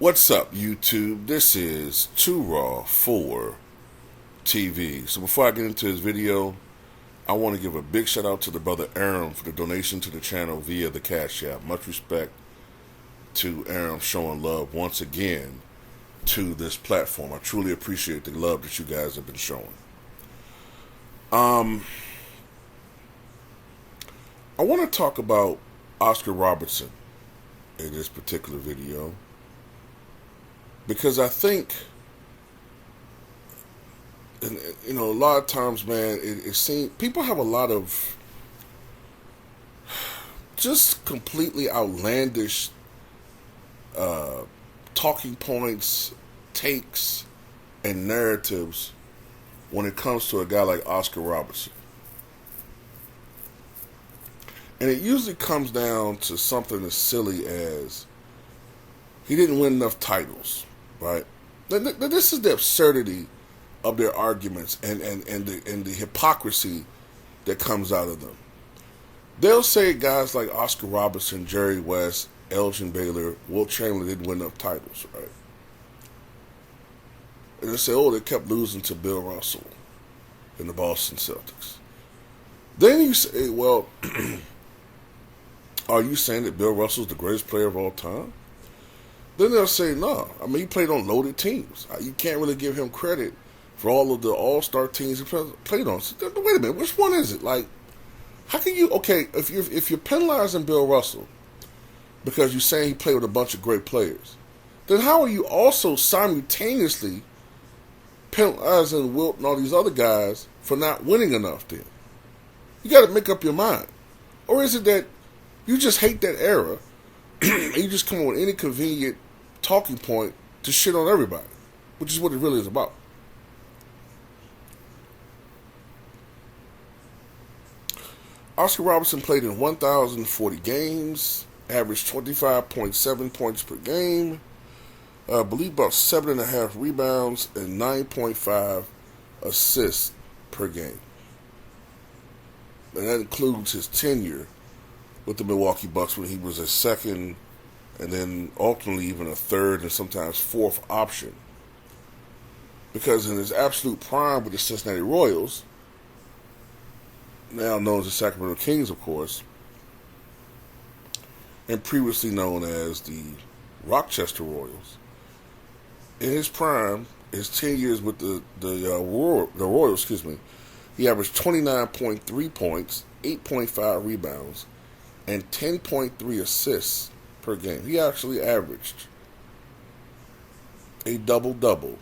What's up, YouTube? This is Too Raw for TV. So before I get into this video, I want to give a big shout out to the brother Aram for the donation to the channel via the Cash App. Much respect to Aram showing love once again to this platform. I truly appreciate the love that you guys have been showing. I want to talk about Oscar Robertson in this particular video, because I think, and a lot of times, man, it seems people have a lot of just completely outlandish talking points, takes, and narratives when it comes to a guy like Oscar Robertson. And it usually comes down to something as silly as he didn't win enough titles, right? This is the absurdity of their arguments and the hypocrisy that comes out of them. They'll say guys like Oscar Robertson, Jerry West, Elgin Baylor, Wilt Chamberlain didn't win enough titles, right? And they say, they kept losing to Bill Russell and the Boston Celtics. Then you say, well, are you saying that Bill Russell's the greatest player of all time? Then they'll say, no. I mean, he played on loaded teams. You can't really give him credit for all of the all-star teams he played on. So, wait a minute, which one is it? Like, how can you, if you're penalizing Bill Russell because you're saying he played with a bunch of great players, then how are you also simultaneously penalizing Wilt and all these other guys for not winning enough then? You got to make up your mind. Or is it that you just hate that era and you just come up with any convenient talking point to shit on everybody, which is what it really is about? Oscar Robertson played in 1,040 games, averaged 25.7 points per game, I believe about 7.5 rebounds and 9.5 assists per game. And that includes his tenure with the Milwaukee Bucks when he was a second and then ultimately even a third and sometimes fourth option. Because in his absolute prime with the Cincinnati Royals, now known as the Sacramento Kings, of course, and previously known as the Rochester Royals, in his prime, his 10 years with the Royals, he averaged 29.3 points, 8.5 rebounds, and 10.3 assists per game. He actually averaged a double-double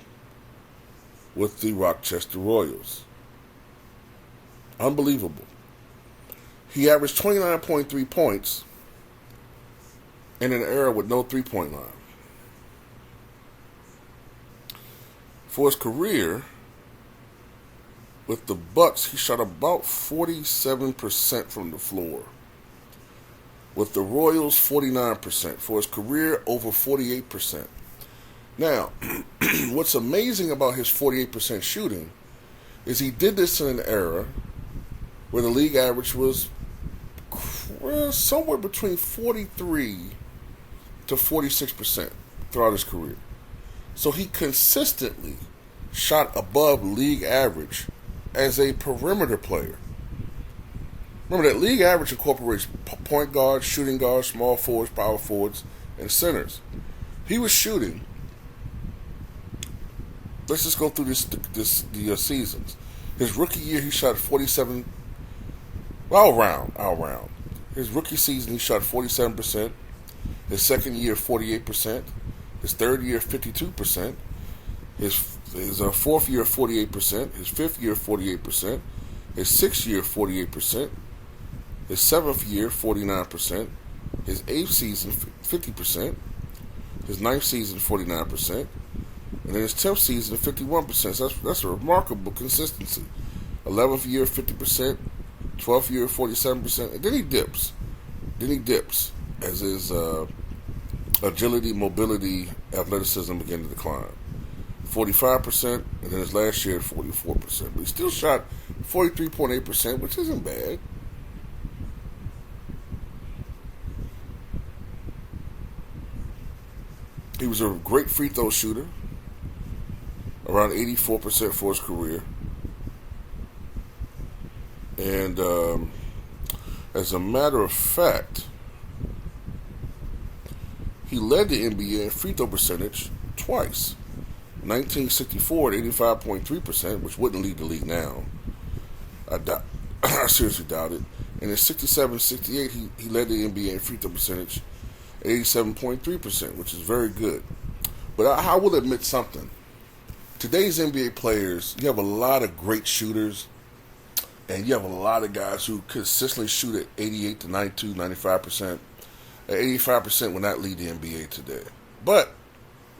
with the Rochester Royals. Unbelievable. He averaged 29.3 points in an era with no three-point line. For his career with the Bucks, he shot about 47% from the floor. With the Royals, 49%. For his career, over 48%. Now, what's amazing about his 48% shooting is he did this in an era where the league average was somewhere between 43 to 46% throughout his career. So he consistently shot above league average as a perimeter player. Remember that league average incorporates point guards, shooting guards, small forwards, power forwards, and centers. He was shooting. Let's just go through the seasons. His rookie year, he shot 47. I'll round. His rookie season, he shot 47%. His second year, 48%. His third year, 52%. His fourth year, 48%. His fifth year, 48%. His sixth year, 48%. His seventh year, 49%. His eighth season, 50%. His ninth season, 49%. And then his 10th season, 51%. So that's a remarkable consistency. 11th year, 50%. 12th year, 47%. And then he dips as his agility, mobility, athleticism began to decline. 45%, and then his last year, 44%. But he still shot 43.8%, which isn't bad. He was a great free throw shooter, around 84% for his career. And as a matter of fact, he led the NBA in free throw percentage twice. 1964 at 85.3%, which wouldn't lead the league now. I seriously doubt it. And in 67-68, he led the NBA in free throw percentage at 87.3%, which is very good. But I will admit something. Today's NBA players, you have a lot of great shooters, and you have a lot of guys who consistently shoot at 88 to 92, 95%. At 85% will not lead the NBA today. But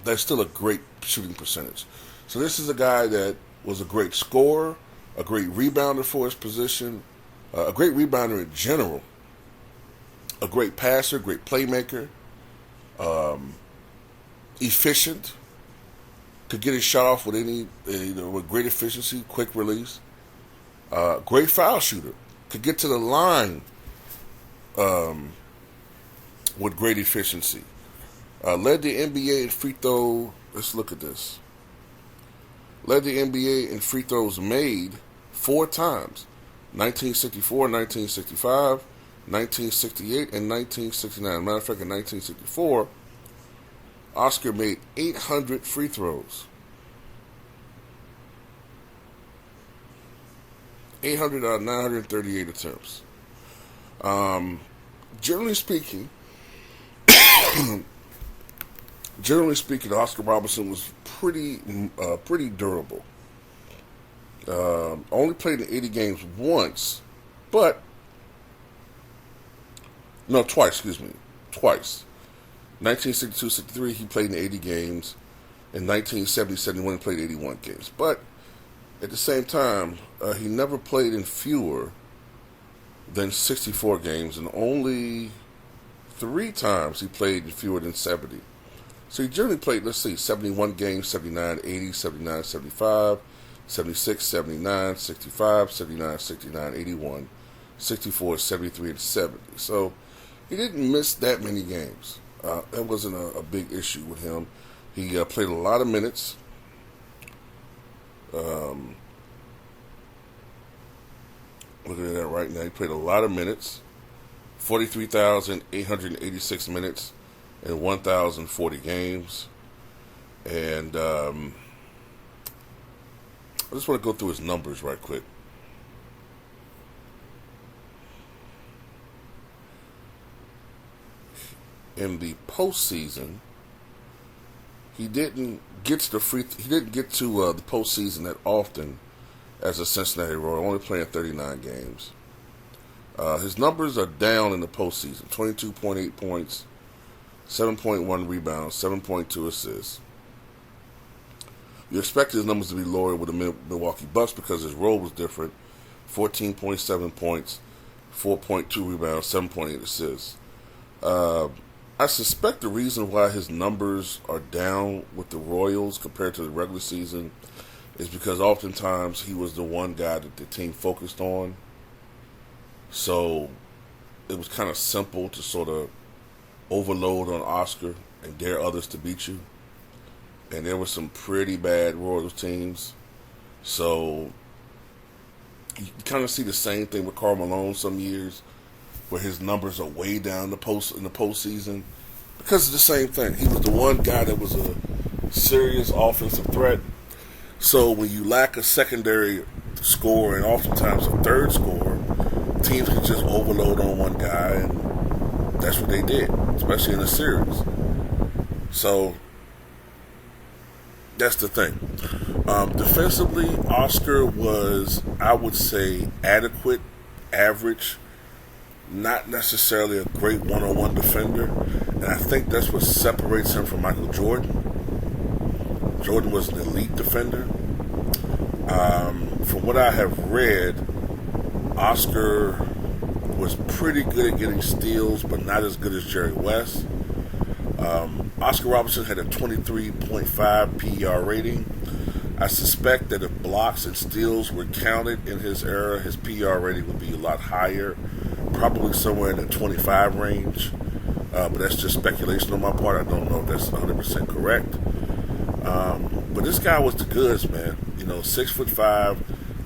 that's still a great shooting percentage. So this is a guy that was a great scorer, a great rebounder for his position, a great rebounder in general, a great passer, great playmaker, efficient, could get his shot off with with great efficiency, quick release, great foul shooter, could get to the line with great efficiency. Led the NBA in free throw. Let's look at this. Led the NBA in free throws made 4 times: 1964, 1965, 1968, and 1969. Matter of fact, in 1964, Oscar made 800 free throws. 800 out of 938 attempts. Generally speaking, Oscar Robertson was pretty durable. Only played in 80 games once, twice. 1962-63, he played in 80 games. In 1970-71, he played 81 games. But at the same time, he never played in fewer than 64 games, and only 3 times he played in fewer than 70. So he generally played, 71 games: 79, 80, 79, 75, 76, 79, 65, 79, 69, 81, 64, 73, and 70. So he didn't miss that many games. That wasn't a big issue with him. He played a lot of minutes. Looking at that right now, he played a lot of minutes. 43,886 minutes in 1,040 games. And I just want to go through his numbers right quick. In the postseason, he didn't get to the postseason that often as a Cincinnati Royal, only playing 39 games. His numbers are down in the postseason: 22.8 points, 7.1 rebounds, 7.2 assists. You expect his numbers to be lower with the Milwaukee Bucks because his role was different: 14.7 points, 4.2 rebounds, 7.8 assists. I suspect the reason why his numbers are down with the Royals compared to the regular season is because oftentimes he was the one guy that the team focused on. So it was kind of simple to sort of overload on Oscar and dare others to beat you. And there were some pretty bad Royals teams. So you kind of see the same thing with Karl Malone some years, where his numbers are way down in the postseason because of the same thing. He was the one guy that was a serious offensive threat. So when you lack a secondary scorer and oftentimes a third scorer, teams can just overload on one guy, and that's what they did, especially in a series. So that's the thing. Defensively, Oscar was, I would say, adequate, average, not necessarily a great one-on-one defender, and I think that's what separates him from Michael Jordan. Jordan was an elite defender. From what I have read, Oscar was pretty good at getting steals, but not as good as Jerry West. Oscar Robertson had a 23.5 PER rating. I suspect that if blocks and steals were counted in his era, his PER rating would be a lot higher, probably somewhere in the 25 range. but that's just speculation on my part. I don't know if that's 100% correct. But this guy was the goods, man. 6'5",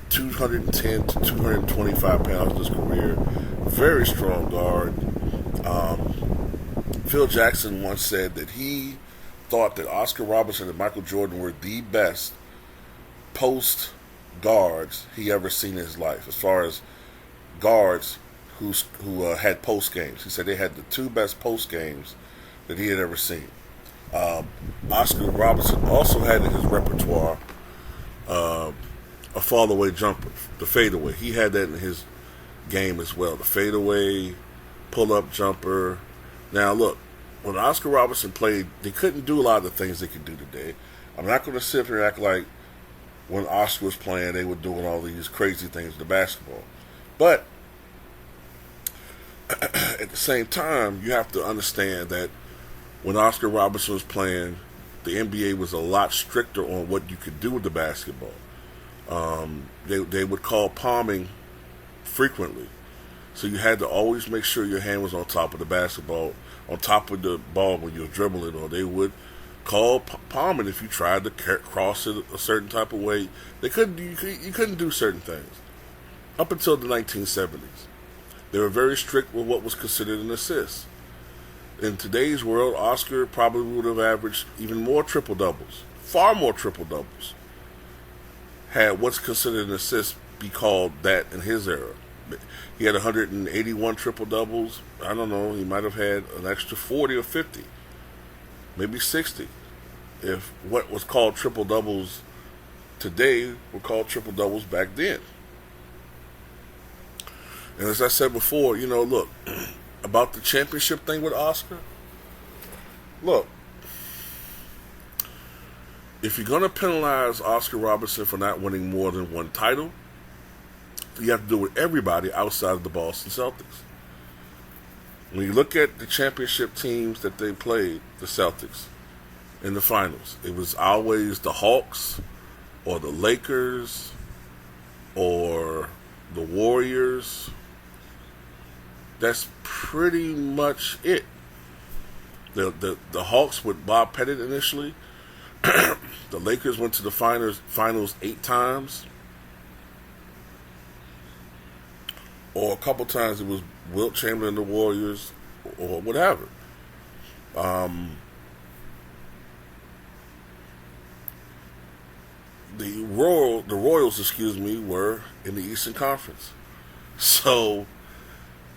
210 to 225 pounds in his career. Very strong guard. Phil Jackson once said that he thought that Oscar Robertson and Michael Jordan were the best post guards he ever seen in his life, as far as guards who had post games. He said they had the two best post games that he had ever seen. Oscar Robertson also had in his repertoire a fall-away jumper, the fadeaway. He had that in his game as well. The fadeaway, pull-up jumper. Now, look, when Oscar Robertson played, they couldn't do a lot of the things they could do today. I'm not going to sit here and act like when Oscar was playing, they were doing all these crazy things with the basketball. But at the same time, you have to understand that when Oscar Robertson was playing, the NBA was a lot stricter on what you could do with the basketball. They would call palming frequently. So you had to always make sure your hand was on top of the basketball, on top of the ball when you were dribbling, or they would call palming if you tried to cross it a certain type of way. You couldn't do certain things. Up until the 1970s, they were very strict with what was considered an assist. In today's world, Oscar probably would have averaged even more triple-doubles, far more triple-doubles, had what's considered an assist be called that in his era. He had 181 triple-doubles. I don't know, he might have had an extra 40 or 50, maybe 60, if what was called triple-doubles today were called triple-doubles back then. And as I said before, look, about the championship thing with Oscar, look, if you're going to penalize Oscar Robertson for not winning more than one title, you have to do it with everybody outside of the Boston Celtics. When you look at the championship teams that they played, the Celtics, in the finals, it was always the Hawks or the Lakers or the Warriors. That's pretty much it. The Hawks with Bob Pettit initially. The Lakers went to the finals 8 times. Or a couple times it was Wilt Chamberlain, the Warriors, or whatever. The Royals, were in the Eastern Conference. So,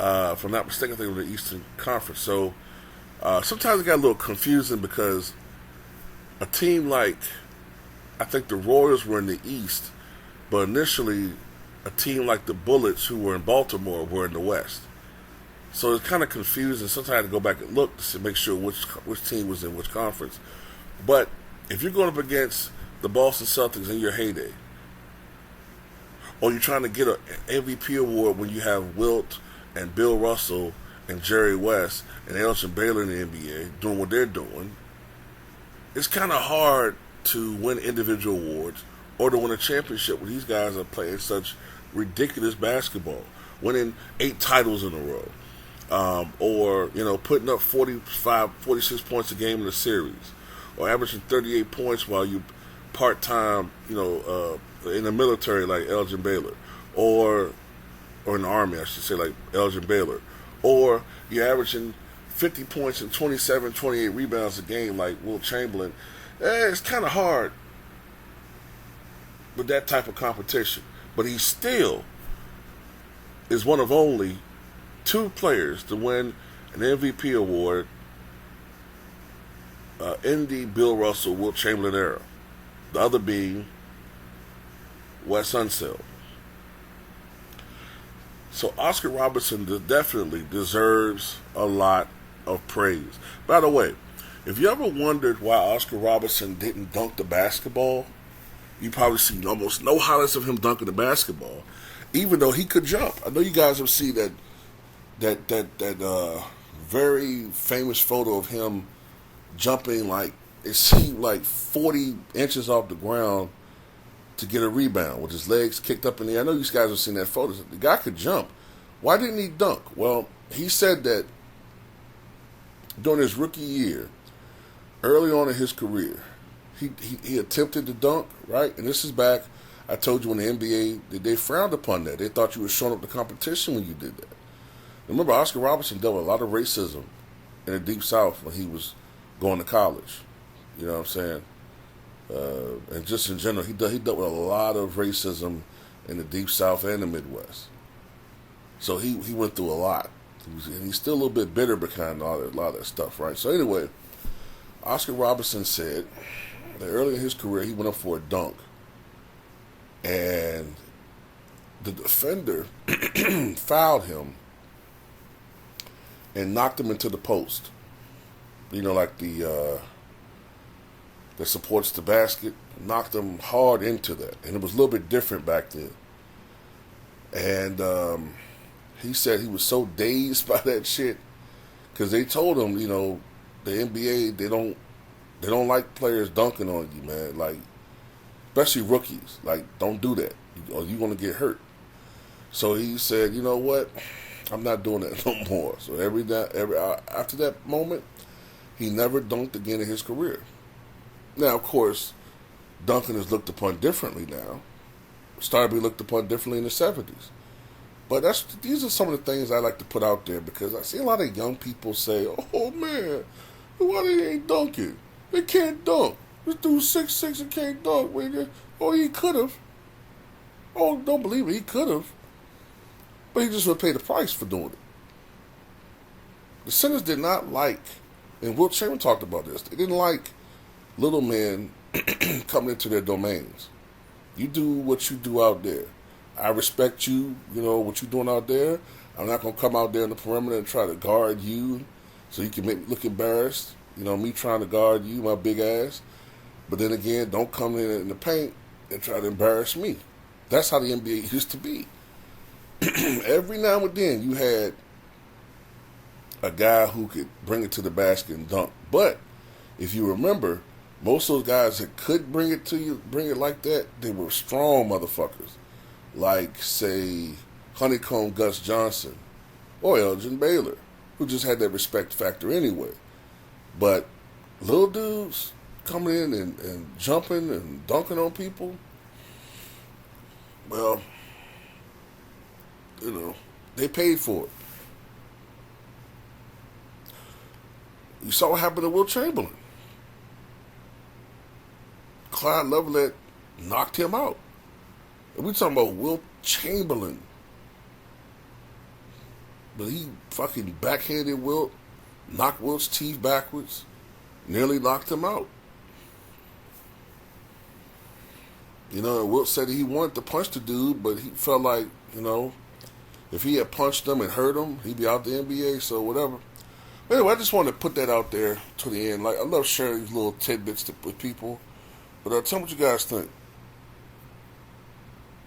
if I'm not mistaken, they were in the Eastern Conference. So, sometimes it got a little confusing because a team like, I think the Royals were in the East, but initially a team like the Bullets, who were in Baltimore, were in the West. So it's kind of confusing. Sometimes I had to go back and look to make sure which team was in which conference. But if you're going up against the Boston Celtics in your heyday, or you're trying to get an MVP award when you have Wilt and Bill Russell and Jerry West and Elgin Baylor in the NBA doing what they're doing, it's kind of hard to win individual awards or to win a championship when these guys are playing such ridiculous basketball, winning 8 titles in a row, or putting up 45, 46 points a game in a series, or averaging 38 points while you part-time, in the military like Elgin Baylor, or in the Army, I should say, like Elgin Baylor, or you're averaging 50 points and 27, 28 rebounds a game like Wilt Chamberlain. It's kind of hard with that type of competition. But he still is one of only 2 players to win an MVP award in the Bill Russell, Wilt Chamberlain era. The other being Wes Unseld. So Oscar Robertson definitely deserves a lot of praise. By the way, if you ever wondered why Oscar Robertson didn't dunk the basketball, you probably seen almost no highlights of him dunking the basketball, even though he could jump. I know you guys have seen that very famous photo of him jumping like it seemed like 40 inches off the ground to get a rebound with his legs kicked up in the air. I know you guys have seen that photo. The guy could jump. Why didn't he dunk? Well, he said that During his rookie year, early on in his career, he attempted to dunk, right? And this is back, I told you in the NBA, they frowned upon that. They thought you were showing up the competition when you did that. Remember, Oscar Robertson dealt with a lot of racism in the Deep South when he was going to college. You know what I'm saying? And just in general, he dealt with a lot of racism in the Deep South and the Midwest. So he went through a lot. He's still a little bit bitter behind a lot of that stuff, right? So anyway, Oscar Robertson said that early in his career, he went up for a dunk. And the defender fouled him and knocked him into the post. You know, like the that supports the basket, knocked him hard into that. And it was a little bit different back then. And he said he was so dazed by that shit because they told him, you know, the NBA, they don't like players dunking on you, man. Like, especially rookies. Like, don't do that, or you're gonna get hurt. So he said, you know what? I'm not doing that no more. So after that moment, he never dunked again in his career. Now, of course, dunking is looked upon differently now. Started to be looked upon differently in the 70s. But these are some of the things I like to put out there because I see a lot of young people say, oh, man, why they ain't dunking? They can't dunk. This dude's 6'6" and can't dunk. Oh, he could have. Oh, don't believe it. He could have. But he just would pay the price for doing it. The centers did not like, and Wilt Chamberlain talked about this, they didn't like little men coming into their domains. You do what you do out there. I respect you, you know, what you're doing out there. I'm not going to come out there in the perimeter and try to guard you so you can make me look embarrassed. You know, me trying to guard you, my big ass. But then again, don't come in the paint and try to embarrass me. That's how the NBA used to be. Every now and then you had a guy who could bring it to the basket and dunk. But if you remember, most of those guys that could bring it like that, they were strong motherfuckers. Like, say, Honeycomb Gus Johnson or Elgin Baylor, who just had that respect factor anyway. But little dudes coming in and jumping and dunking on people, well, you know, they paid for it. You saw what happened to Wilt Chamberlain. Clyde Lovelet knocked him out. And we're talking about Wilt Chamberlain. But he fucking backhanded Wilt, knocked Wilt's teeth backwards, nearly knocked him out. You know, Wilt said he wanted to punch the dude, but he felt like, you know, if he had punched him and hurt him, he'd be out the NBA, so whatever. Anyway, I just wanted to put that out there to the end. Like, I love sharing these little tidbits with people. But tell me what you guys think.